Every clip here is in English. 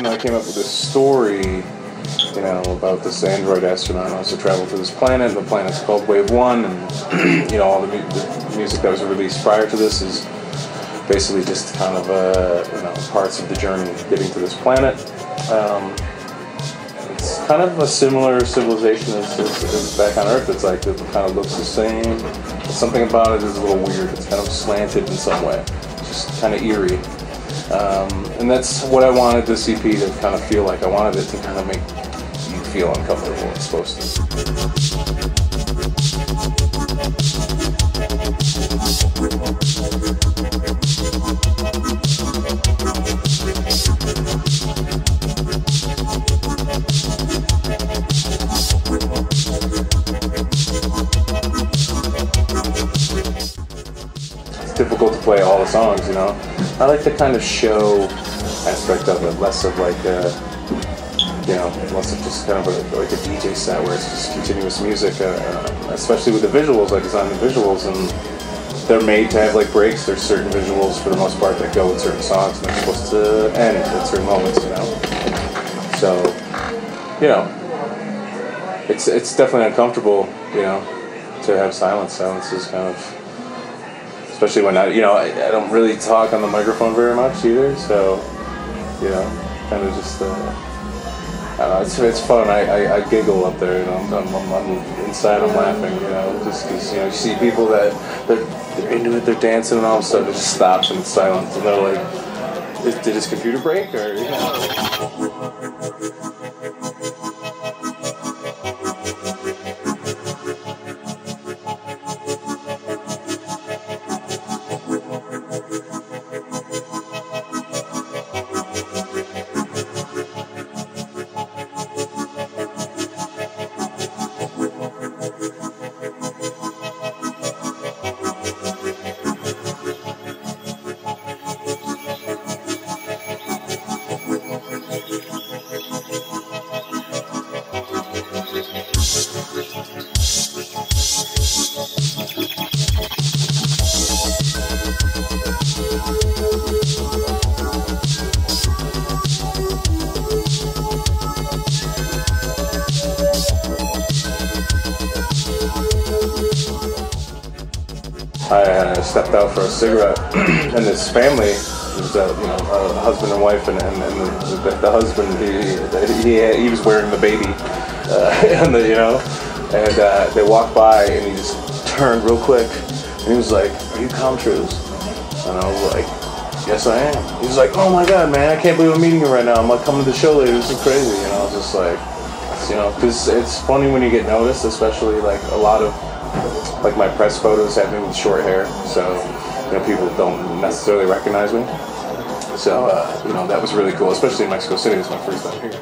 I came up with this story, you know, about this android astronaut who wants to travel to this planet. The planet's called Wave 1, and, you know, all the music that was released prior to this is basically just kind of, you know, parts of the journey getting to this planet. It's kind of a similar civilization as back on Earth. It's like, it kind of looks the same, but something about it is a little weird. It's kind of slanted in some way, just kind of eerie. And that's what I wanted this EP to kind of feel like. I wanted it to kind of make you feel uncomfortable. It's supposed to. It's difficult to play all the songs, you know. I like the kind of show aspect of it, less of like you know, less of just kind of like a DJ set where it's just continuous music, especially with the visuals. I designed the visuals, and they're made to have like breaks. There's certain visuals for the most part that go with certain songs, and they're supposed to end at certain moments, you know. So, you know, it's definitely uncomfortable, you know, to have silence. Silence is kind of, especially when I don't really talk on the microphone very much either, so, you know, kind of just, I don't know, it's fun. I giggle up there, you know, I'm inside, I'm laughing, you know, just because, you know, you see people that, they're into it, they're dancing, and all of a sudden it just stops and it's silent, and they're like, did his computer break, or, you know? I stepped out for a cigarette, and this family, was, you know, a husband and wife, and the husband, he was wearing the baby, and you know, and they walked by, and he just turned real quick, and he was like, "Are you TRUISE?" And I was like, "Yes, I am." He was like, "Oh my God, man, I can't believe I'm meeting you right now. I'm like coming to the show later. This is crazy." You know, I was just like, you know, because it's funny when you get noticed, especially like a lot of. Like my press photos have me with short hair, so, you know, people don't necessarily recognize me. So, you know, that was really cool, especially in Mexico City. It was my first time here.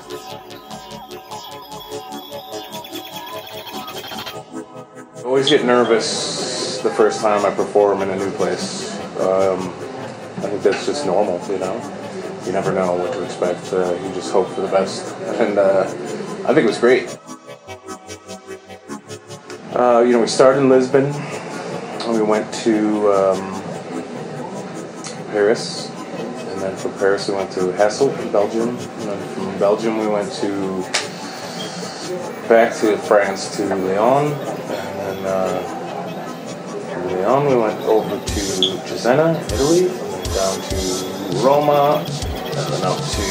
I always get nervous the first time I perform in a new place. I think that's just normal, you know. You never know what to expect. You just hope for the best. And I think it was great. You know, we started in Lisbon, and we went to Paris, and then from Paris we went to Hasselt in Belgium, and then from Belgium we went back to France to Lyon, and then from Lyon we went over to Cesena, Italy, and then down to Roma, and then up to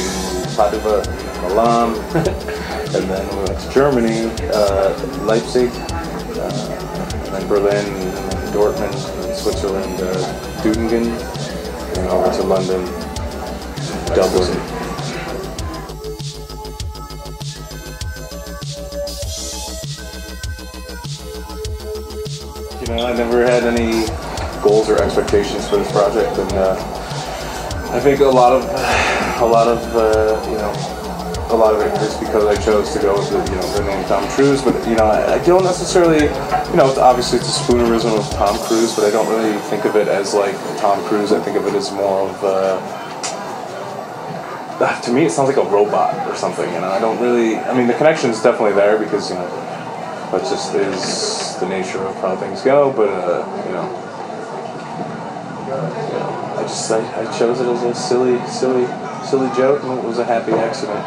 Padua, Milan, and then we went to Germany, Leipzig, and then Berlin, and then Dortmund, and then Switzerland, Dudingen, and over to London, Dublin. You know, I never had any goals or expectations for this project, and I think a lot of you know, a lot of it is because I chose to go with the name Tom Cruise, but I don't necessarily, obviously it's a spoonerism of Tom Cruise, but I don't really think of it as like Tom Cruise. I think of it as more of to me it sounds like a robot or something. I don't really. I mean, the connection is definitely there because that just is the nature of how things go. But I chose it as a silly joke, and it was a happy accident.